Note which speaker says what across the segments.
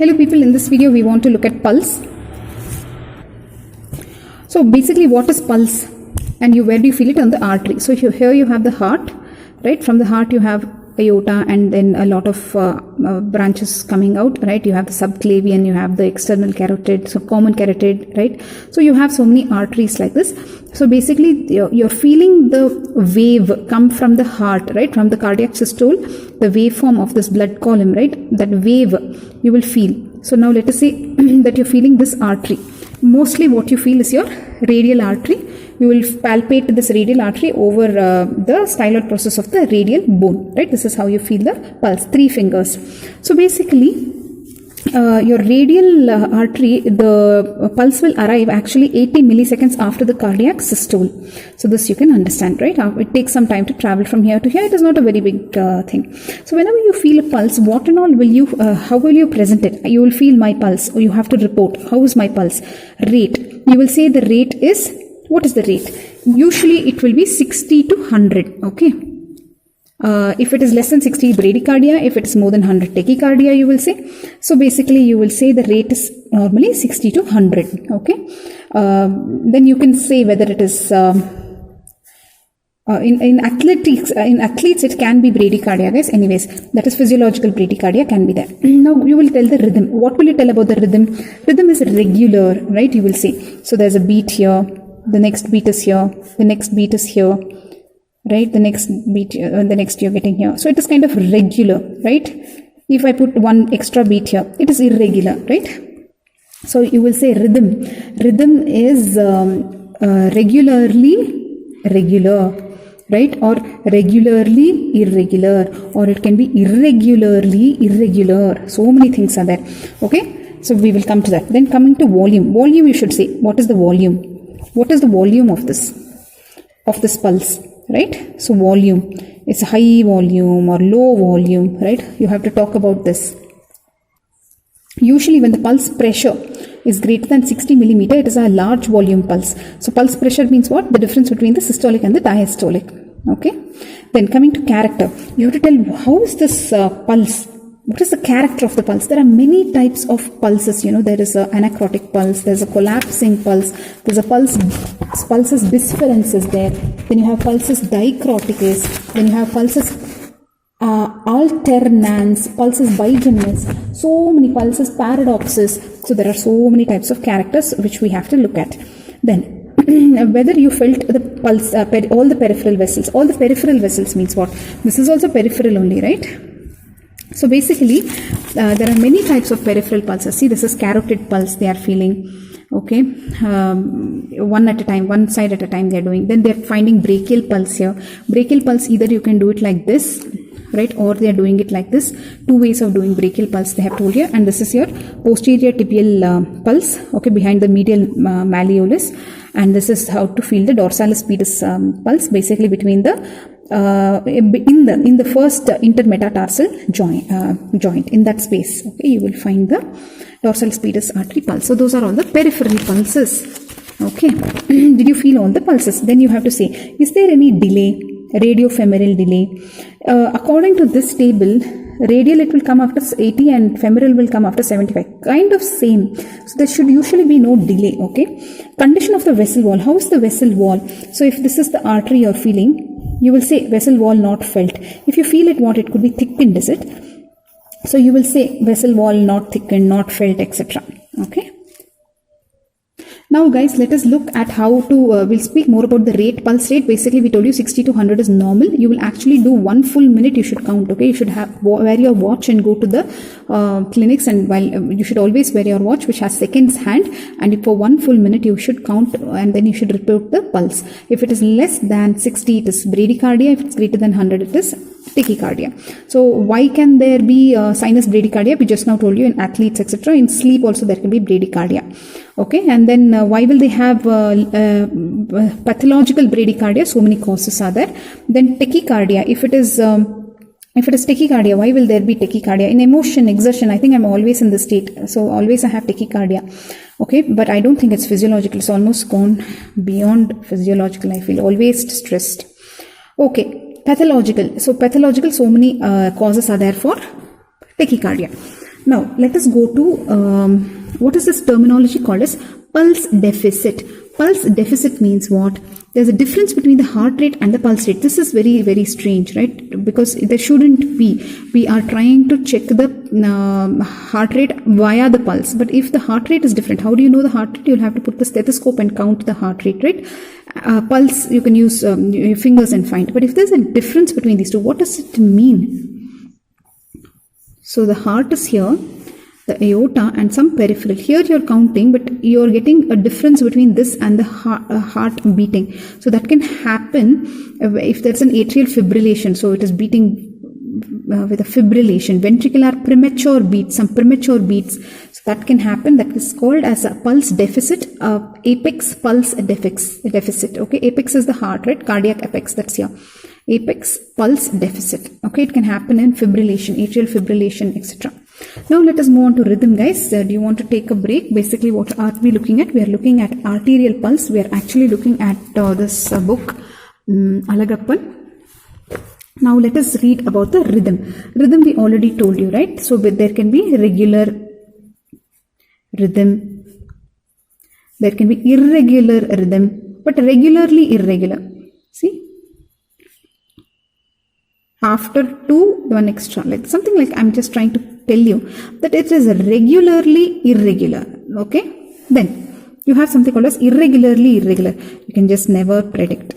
Speaker 1: Hello people, in this video we want to look at pulse. So basically what is pulse and where do you feel it? On the artery. So here you have the heart, right? From the heart you have aorta and then a lot of branches coming out, right? You have the subclavian, you have the external carotid, so common carotid, right? So you have so many arteries like this. So basically you're feeling the wave come from the heart, right? From the cardiac systole, the waveform of this blood column, right? That wave you will feel. So now let us say that you're feeling this artery. Mostly what you feel is your radial artery. You will palpate this radial artery over the styloid process of the radial bone, right? This is how you feel the pulse, 3 fingers. So basically, your radial artery, the pulse will arrive actually 80 milliseconds after the cardiac systole. So this you can understand, right? It takes some time to travel from here to here. It is not a very big thing. So whenever you feel a pulse, what and all will you, how will you present it? You will feel my pulse, or you have to report, how is my pulse? Rate. You will say the rate is, what is the rate? Usually it will be 60 to 100, okay? If it is less than 60, bradycardia. If it is more than 100, tachycardia, you will say. So basically you will say the rate is normally 60 to 100, okay? Then you can say whether it is in athletes it can be bradycardia, guys. Anyways, that is physiological bradycardia can be there. Now you will tell the rhythm. What will you tell about the rhythm? Rhythm is regular, right? You will say. So there's a beat here, the next beat is here, the next beat is here, right? The next beat, the next you're getting here. So it is kind of regular, right? If I put one extra beat here, it is irregular, right? So you will say rhythm. Rhythm is regularly regular, right? Or regularly irregular, or it can be irregularly irregular. So many things are there, okay? So we will come to that. Then coming to volume. Volume you should say. What is the volume? What is the volume of this pulse, right? So volume, it's high volume or low volume, right? You have to talk about this. Usually when the pulse pressure is greater than 60 millimeter, it is a large volume pulse. So pulse pressure means what? The difference between the systolic and the diastolic, okay? Then coming to character, you have to tell how is this pulse? What is the character of the pulse? There are many types of pulses, you know. There is an anacrotic pulse, there's a collapsing pulse, there's a pulsus bisferens is there, then you have pulsus dicroticus, then you have pulsus alternans, pulsus bigemins, so many pulses paradoxus. So there are so many types of characters which we have to look at. Then whether you felt the pulse, all the peripheral vessels means what? This is also peripheral only, right? So basically, there are many types of peripheral pulses. See, this is carotid pulse they are feeling, okay? One at a time, one side at a time they are doing. Then they are finding brachial pulse here. Brachial pulse, either you can do it like this, right? Or they are doing it like this. 2 ways of doing brachial pulse they have told you. And this is your posterior tibial pulse, okay, behind the medial malleolus. And this is how to feel the dorsalis pedis pulse, basically between the in the first intermetatarsal joint in that space, okay, you will find the dorsalis pedis artery pulse. So those are all the peripheral pulses, okay? Did you feel all the pulses? Then you have to say, is there any delay, radiofemoral delay? According to this table, radial it will come after 80 and femoral will come after 75, kind of same. So there should usually be no delay, okay? Condition of the vessel wall. How is the vessel wall? So if this is the artery you're feeling, you will say vessel wall not felt. If you feel it what, it could be thickened, is it? So you will say vessel wall not thickened, not felt, etc. Okay. Now guys, let us look at how to, we'll speak more about the rate, pulse rate. Basically we told you 60 to 100 is normal. You will actually do 1 full minute you should count, okay? You should wear your watch and go to the clinics, and while you should always wear your watch which has seconds hand, and for 1 full minute you should count and then you should report the pulse. If it is less than 60 it is bradycardia, if it's greater than 100 it is tachycardia. So why can there be sinus bradycardia? We just now told you in athletes, etc. In sleep also there can be bradycardia. Okay, and then why will they have pathological bradycardia? So many causes are there. Then tachycardia. If it is tachycardia, why will there be tachycardia? In emotion, exertion, I think I'm always in this state. So always I have tachycardia. Okay, but I don't think it's physiological. It's almost gone beyond physiological. I feel always stressed. Okay, pathological. So pathological, so many causes are there for tachycardia. Now, let us go to what is this terminology called as pulse deficit. Pulse deficit means what? There's a difference between the heart rate and the pulse rate. This is very, very strange, right? Because there shouldn't be. We are trying to check the heart rate via the pulse. But if the heart rate is different, how do you know the heart rate? You'll have to put the stethoscope and count the heart rate, right? Pulse, you can use your fingers and find. But if there's a difference between these two, what does it mean? So the heart is here, the aorta and some peripheral. Here you're counting, but you're getting a difference between this and the heart beating. So that can happen if there's an atrial fibrillation. So it is beating with a fibrillation. Ventricular premature beats, some premature beats. So that can happen. That is called as a pulse deficit, apex pulse deficit. Okay, apex is the heart, right? Cardiac apex, that's here. Apex pulse deficit. Okay, it can happen in fibrillation, atrial fibrillation, etc. Now let us move on to rhythm, guys. Do you want to take a break? Basically, what are we looking at? We are looking at arterial pulse. We are actually looking at this book, Alagappan. Now let us read about the rhythm. Rhythm we already told you, right? So there can be regular rhythm. There can be irregular rhythm, but regularly irregular. See? After 2, one extra, like something like I'm just trying to tell you that it is regularly irregular. Okay, then you have something called as irregularly irregular. You can just never predict.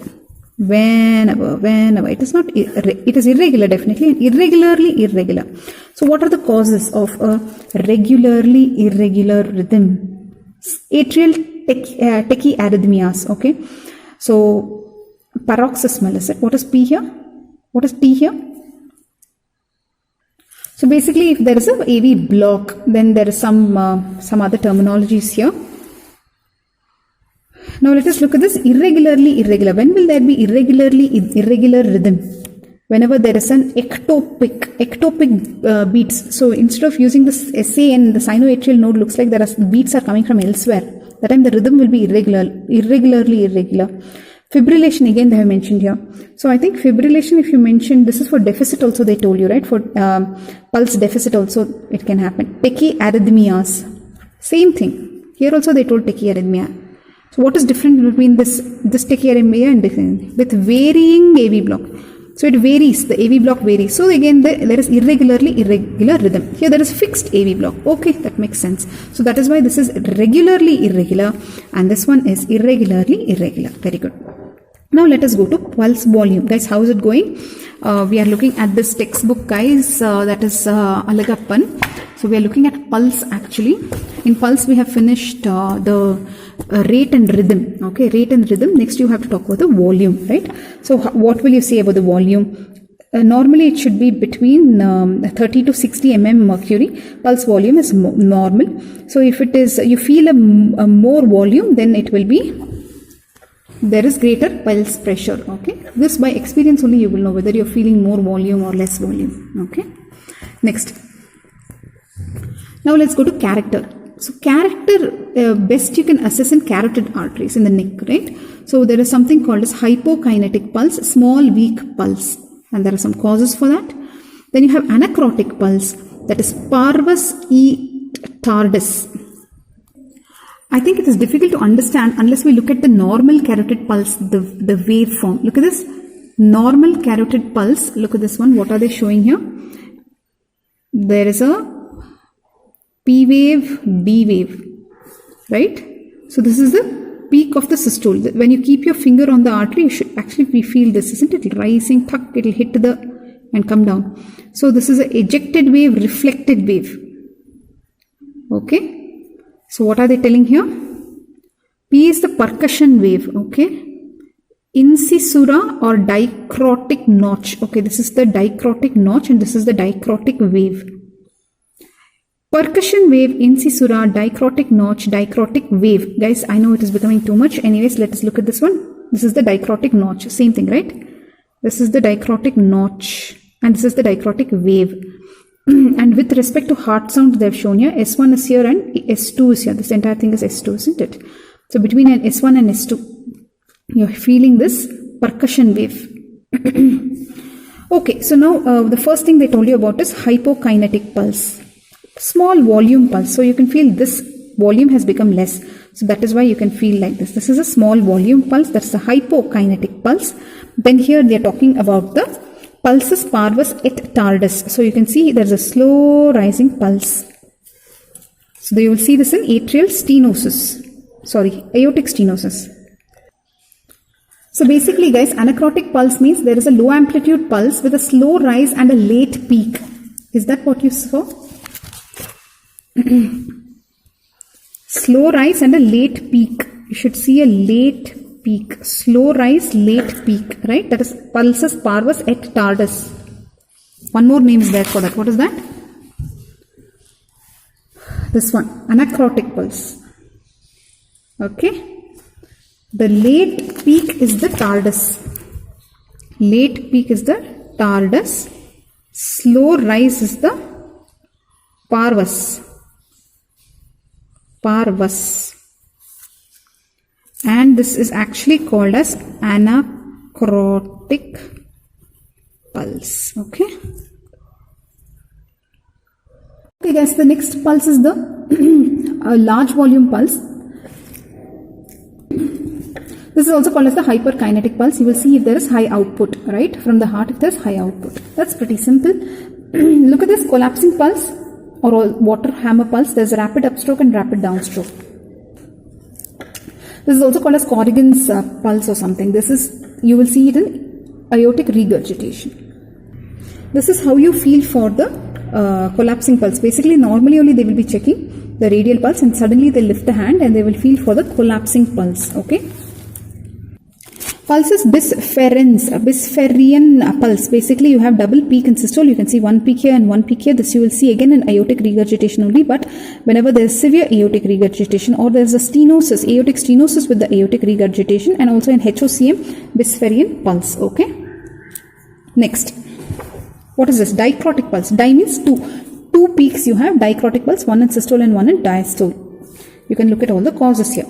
Speaker 1: Whenever it is not, it is irregular definitely, and irregularly irregular. So what are the causes of a regularly irregular rhythm? Atrial tachyarrhythmias. Okay, so paroxysmal is it? What is P here? What is T here? So basically, if there is a AV block, then there is some other terminologies here. Now let us look at this irregularly irregular. When will there be irregularly irregular rhythm? Whenever there is an ectopic beats. So instead of using this SA and the sinoatrial node, looks like there are beats are coming from elsewhere. That time the rhythm will be irregularly irregular. Fibrillation again they have mentioned here. So I think fibrillation, if you mentioned, this is for deficit also they told you, right? For pulse deficit also it can happen. Tachyarrhythmias, same thing. Here also they told tachyarrhythmia. So what is different between this tachyarrhythmia and different? With varying AV block. So it varies, the AV block varies. So again there is irregularly irregular rhythm. Here there is fixed AV block. Okay, that makes sense. So that is why this is regularly irregular and this one is irregularly irregular. Very good. Now let us go to pulse volume. Guys, how is it going? We are looking at this textbook, guys, that is Alagappan. So we are looking at pulse actually. In pulse we have finished the rate and rhythm. Okay, rate and rhythm. Next you have to talk about the volume, right? So what will you say about the volume? Normally it should be between 30 to 60 mm mercury. Pulse volume is normal. So if it is, you feel a more volume, then it will be, there is greater pulse pressure. Okay, this by experience only you will know whether you're feeling more volume or less volume. Okay, next. Now let's go to character. So character, best you can assess in carotid arteries in the neck, right? So there is something called as hypokinetic pulse, small weak pulse, and there are some causes for that. Then you have anacrotic pulse, that is parvus e tardis. I think it is difficult to understand unless we look at the normal carotid pulse, the waveform. Look at this normal carotid pulse. Look at this one. What are they showing here? There is a P wave, D wave, right? So this is the peak of the systole. When you keep your finger on the artery, you should actually feel this, isn't it? Rising, tuck, it will hit and come down. So this is an ejected wave, reflected wave. Okay. So what are they telling here? P is the percussion wave. Okay. Incisura or dicrotic notch. Okay, this is the dicrotic notch and this is the dicrotic wave. Percussion wave, incisura, dicrotic notch, dicrotic wave. Guys, I know it is becoming too much. Anyways, let us look at this one. This is the dicrotic notch. Same thing, right? This is the dicrotic notch and this is the dicrotic wave. And with respect to heart sound, they have shown here S1 is here and S2 is here. This entire thing is S2, isn't it? So between an S1 and S2, you're feeling this percussion wave. Okay, so now the first thing they told you about is hypokinetic pulse. small volume pulse. So you can feel this volume has become less. So that is why you can feel like this. This is a small volume pulse. That's a hypokinetic pulse. Then here they are talking about the pulsus parvus et tardus. So you can see there's a slow rising pulse. So you will see this in atrial stenosis. Aortic stenosis. So basically guys, anacrotic pulse means there is a low amplitude pulse with a slow rise and a late peak. Is that what you saw? Slow rise and a late peak. You should see a late peak. Slow rise, late peak, right? That is pulsus parvus et tardus. One more name is there for that. What is that? This one, anacrotic pulse. Okay. The late peak is the tardus. Late peak is the tardus. Slow rise is the parvus. Parvus. And this is actually called as anacrotic pulse. Okay. Okay guys, the next pulse is the large volume pulse. This is also called as the hyperkinetic pulse. You will see if there is high output, right? From the heart if there is high output. That's pretty simple. Look at this collapsing pulse or water hammer pulse. There is a rapid upstroke and rapid downstroke. This is also called as Corrigan's pulse or something. This is, you will see it in aortic regurgitation. This is how you feel for the collapsing pulse. Basically, normally only they will be checking the radial pulse and suddenly they lift the hand and they will feel for the collapsing pulse. Okay. Pulse is Bispherian pulse. Basically, you have double peak in systole. You can see one peak here and one peak here. This you will see again in aortic regurgitation only. But whenever there is severe aortic regurgitation or there is a stenosis, aortic stenosis with the aortic regurgitation, and also in HOCM, Bispherian pulse. Okay. Next, what is this? Dicrotic pulse. Di means two. Two peaks you have. Dicrotic pulse, one in systole and one in diastole. You can look at all the causes here.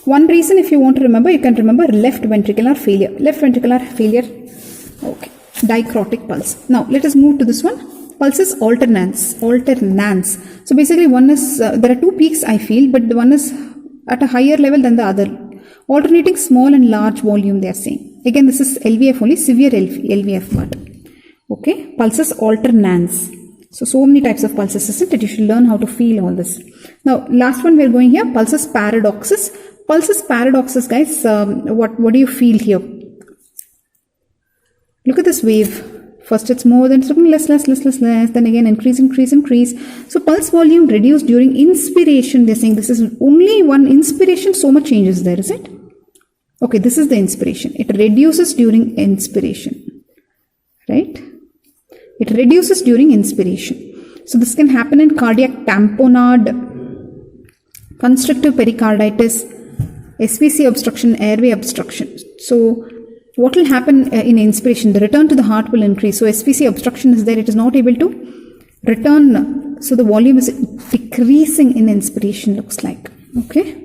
Speaker 1: One reason, if you want to remember, you can remember left ventricular failure. Left ventricular failure. Okay. Dicrotic pulse. Now, let us move to this one. Pulse is alternance. Alternance. So, basically, one is, there are two peaks I feel, but the one is at a higher level than the other. Alternating small and large volume, they are saying. Again, this is LVF only, severe LVF part. Okay. Pulse is alternance. So many types of pulses, isn't it? You should learn how to feel all this. Now, last one we are going here. Pulsus paradoxus. Pulsus paradoxus, guys. What do you feel here? Look at this wave. First it's more, then it's looking less, then again increase. So pulse volume reduced during inspiration. They're saying this is only one inspiration. So much changes there, is it? Okay, this is the inspiration. It reduces during inspiration. Right? It reduces during inspiration. So this can happen in cardiac tamponade, constrictive pericarditis, SVC obstruction, airway obstruction. So what will happen in inspiration? The return to the heart will increase. So SVC obstruction is there. It is not able to return. So the volume is decreasing in inspiration, looks like. Okay.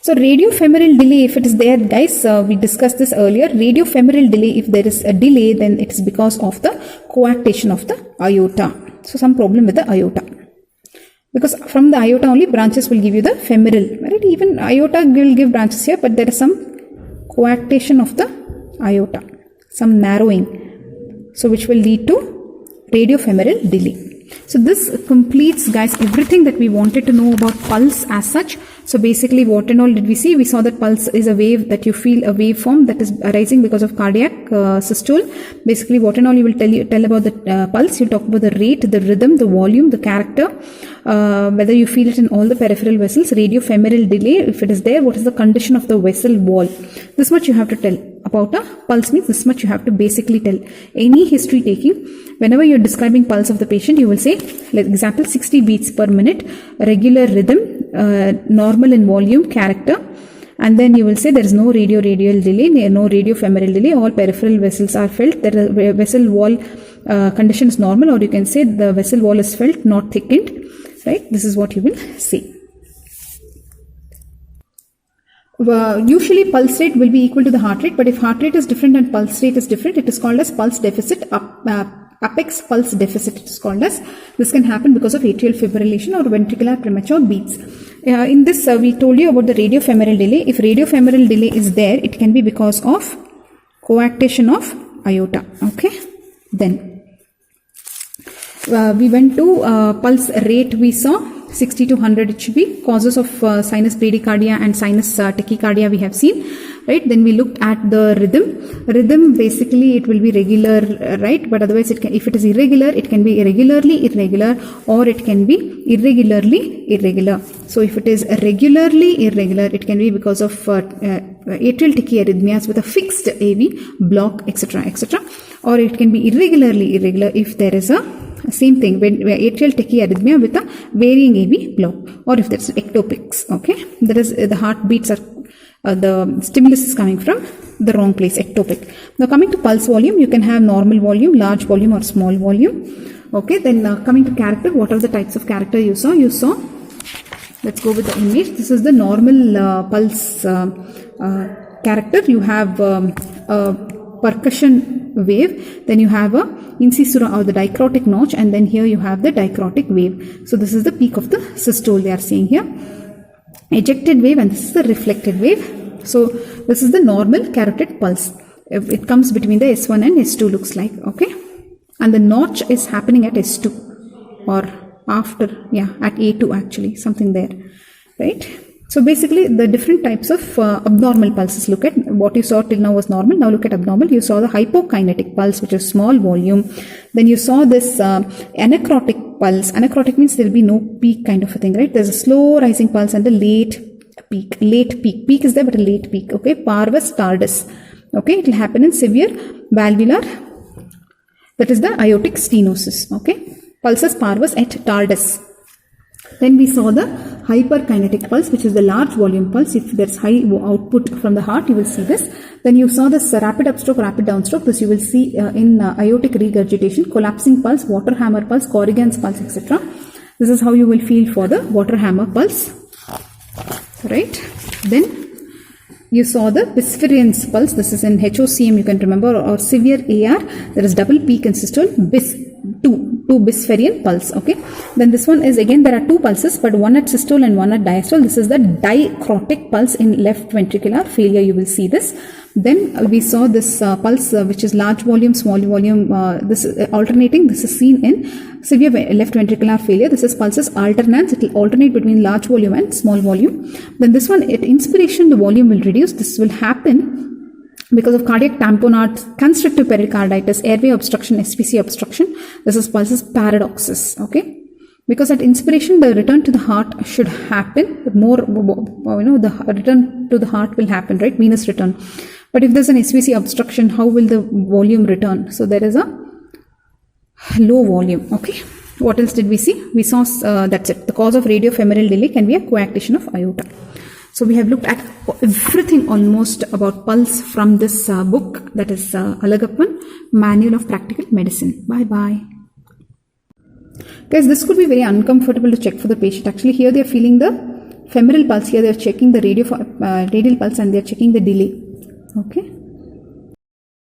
Speaker 1: So radiofemoral delay, if it is there, guys, we discussed this earlier. Radiofemoral delay, if there is a delay, then it is because of the coarctation of the aorta. So some problem with the aorta. Because from the aorta only branches will give you the femoral, right? Even aorta will give branches here, but there is some coarctation of the aorta, some narrowing, so which will lead to radiofemoral delay. So this completes, guys, everything that we wanted to know about pulse as such. So basically, what and all did we see? We saw that pulse is a wave that you feel, a waveform that is arising because of cardiac systole. Basically, what and all you will tell about the pulse. You talk about the rate, the rhythm, the volume, the character, whether you feel it in all the peripheral vessels, radiofemoral delay, if it is there, what is the condition of the vessel wall. This much you have to tell about a pulse means this much you have to basically tell. Any history taking, whenever you're describing pulse of the patient, you will say, like example, 60 beats per minute, regular rhythm, normal in volume, character, and then you will say there is no radial delay, no radiofemoral delay, all peripheral vessels are felt, the vessel wall condition is normal, or you can say the vessel wall is felt, not thickened, right? This is what you will say. Usually pulse rate will be equal to the heart rate, but if heart rate is different and pulse rate is different, it is called as pulse deficit apex pulse deficit, it is called as. This can happen because of atrial fibrillation or ventricular premature beats. In this, we told you about the radiofemoral delay. If radiofemoral delay is there, it can be because of coarctation of aorta. Okay. Then we went to pulse rate. We saw 60 to 100 it should be. Causes of sinus bradycardia and sinus tachycardia we have seen, right? Then we looked at the rhythm. Rhythm, basically it will be regular, right? But otherwise it can, if it is irregular, it can be irregularly irregular, or it can be irregularly irregular. So if it is regularly irregular, it can be because of atrial tachyarrhythmias with a fixed AV block, etc., etc. Or it can be irregularly irregular if there is a same thing, when atrial tachyarrhythmia with a varying AV block, or if there's ectopics. Okay, that is the heartbeats are the stimulus is coming from the wrong place, ectopic. Now coming to pulse volume, you can have normal volume, large volume, or small volume. Okay, then coming to character, what are the types of character you saw? You saw, let's go with the image. This is the normal pulse character. You have percussion wave, then you have a incisura or the dicrotic notch, and then here you have the dicrotic wave. So this is the peak of the systole they are seeing here. Ejected wave, and this is the reflected wave. So this is the normal carotid pulse. It comes between the S1 and S2 looks like. Okay, and the notch is happening at S2 or after, at A2 actually, something there, right? So basically the different types of abnormal pulses. Look at what you saw till now was normal. Now look at abnormal. You saw the hypokinetic pulse, which is small volume. Then you saw this anacrotic pulse. Anacrotic means there will be no peak kind of a thing, right? There's a slow rising pulse and a late peak. Late peak. Peak is there, but a late peak. Okay, parvus tardus. Okay, it will happen in severe valvular, that is the aortic stenosis. Okay, pulsus parvus et tardus. Then we saw the hyperkinetic pulse, which is the large volume pulse. If there's high output from the heart, you will see this. Then you saw this rapid upstroke, rapid downstroke. This you will see in aortic regurgitation, collapsing pulse, water hammer pulse, Corrigan's pulse, etc. This is how you will feel for the water hammer pulse, right? Then you saw the Bispherians pulse. This is in HOCM, you can remember, or severe AR. There is double peak and systole, two Bispherian pulse. Okay. Then this one is, again, there are two pulses, but one at systole and one at diastole. This is the dicrotic pulse in left ventricular failure. You will see this. Then we saw this pulse, which is large volume, small volume. This is alternating. This is seen in severe left ventricular failure. This is pulses alternans. It will alternate between large volume and small volume. Then this one, at inspiration, the volume will reduce. This will happen because of cardiac tamponade, constrictive pericarditis, airway obstruction, SVC obstruction. This is pulsus paradoxus. Okay. Because at inspiration, the return to the heart should happen. More, the return to the heart will happen, right? Venous return. But if there's an SVC obstruction, how will the volume return? So there is a low volume. Okay. What else did we see? We saw, that's it. The cause of radiofemoral delay can be a coarctation of aorta. So we have looked at everything almost about pulse from this book, that is Alagappan, Manual of Practical Medicine. Bye-bye. Guys, this could be very uncomfortable to check for the patient. Actually, here they are feeling the femoral pulse. Here they are checking the radial pulse and they are checking the delay. Okay.